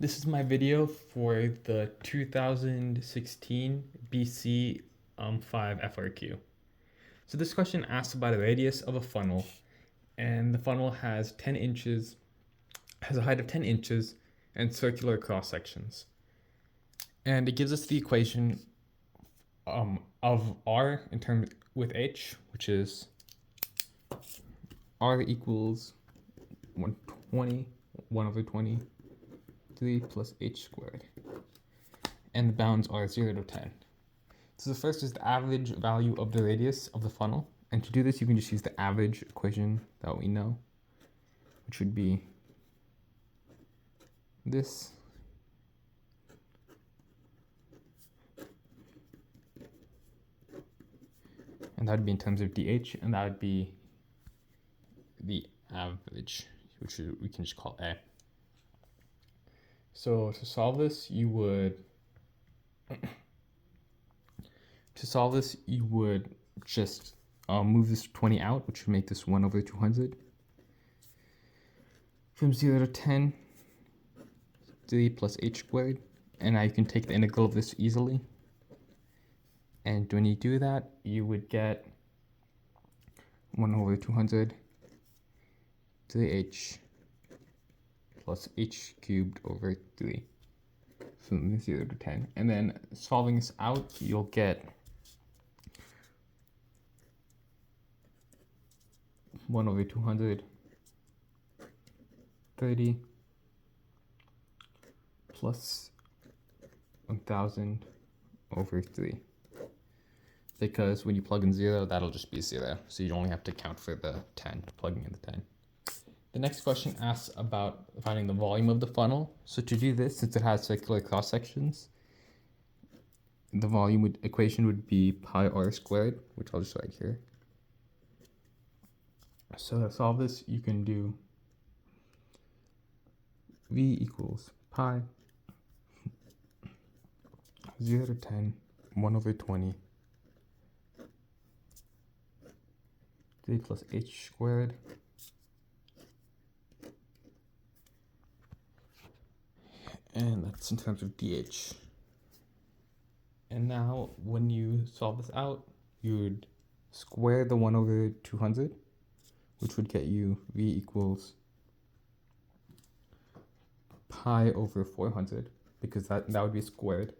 This is my video for the 2016 BC 5 FRQ. So this question asks about a radius of a funnel, and the funnel has 10 inches, has a height of 10 inches, and circular cross sections. And it gives us the equation of R in terms with H, which is R equals 120, 1 over 20, 3 plus H squared. And the bounds are 0 to 10. So the first is the average value of the radius of the funnel. And to do this, you can just use the average equation that we know, which would be this. And that would be in terms of dH, and that would be the average, which we can just call A. So to solve this, you would just move this 20 out, which would make this 1 over 200. From 0 to 10, 3 plus H squared. And now you can take the integral of this easily. And when you do that, you would get 1 over 200 3h plus h cubed over 3 from 0 to 10. And then solving this out, you'll get 1 over 200 30 plus 1000 over 3. Because when you plug in 0, that'll just be 0. So you only have to count for the 10, plugging in the 10. The next question asks about finding the volume of the funnel. So to do this, since it has circular cross sections, the volume equation would be pi r squared, which I'll just write here. So to solve this, you can do V equals pi 0 to 10, 1 over 20, 3 plus h squared, and that's in terms of dH. And now when you solve this out, you would square the 1 over 200, which would get you V equals pi over 400, because that would be squared.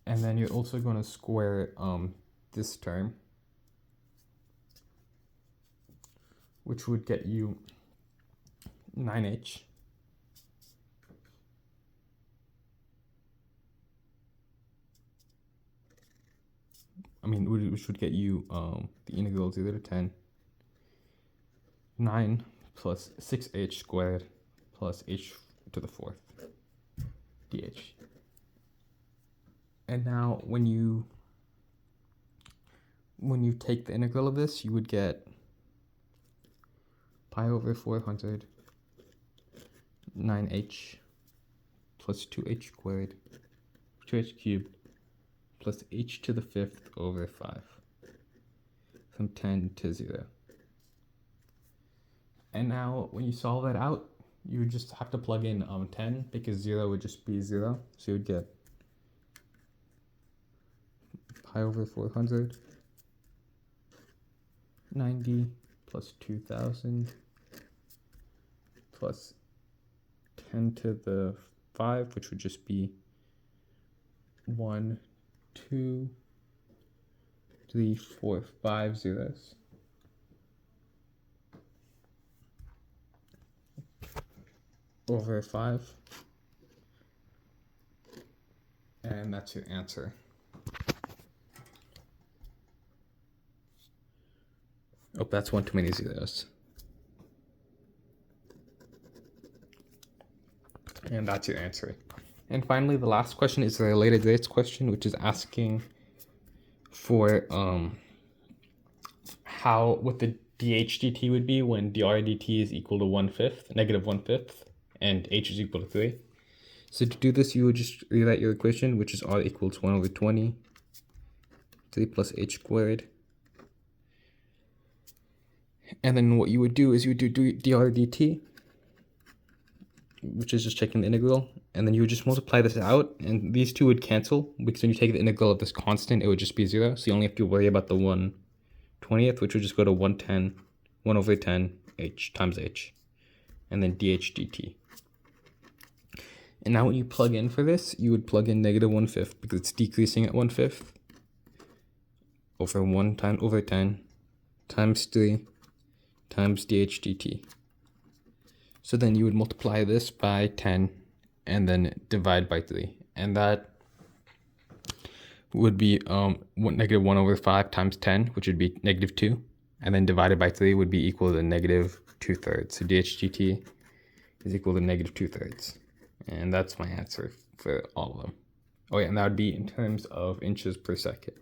And then you're also going to square this term, which would get you 9h. Which would get you the integral 0 to 10, 9 plus 6h squared plus h to the 4th dh. And now when you take the integral of this, you would get pi over 400 9h plus 2h squared 2h cubed plus h to the 5th over 5 from 10 to 0. And now when you solve that out, you would just have to plug in 10, because 0 would just be 0. So you would get pi over 400 90 plus 2000 plus 10 to the 5, which would just be 1, 2, 3, 4, 5 zeros. Over 5. And that's your answer. Oh, that's one too many zeros. And that's your answer. And finally, the last question is a related rates question, which is asking for what the dH dt would be when dr dt is equal to 1/5, negative 1/5, and h is equal to 3. So to do this, you would just rewrite your equation, which is r equals 1 over 20, 3 plus h squared. And then what you would do is you would do dr dt, which is just checking the integral, and then you would just multiply this out, and these two would cancel, because when you take the integral of this constant, it would just be 0, so you only have to worry about the 1/20th, which would just go to 1 h times h, and then dh dt. And now when you plug in for this, you would plug in -1/5, because it's decreasing at 1/5, over 1/10 times 3 times dh dt. So then you would multiply this by 10 and then divide by 3. And that would be -1/5 times 10, which would be -2. And then divided by 3 would be equal to -2/3. So dh dt is equal to -2/3. And that's my answer for all of them. Oh yeah, and that would be in terms of inches per second.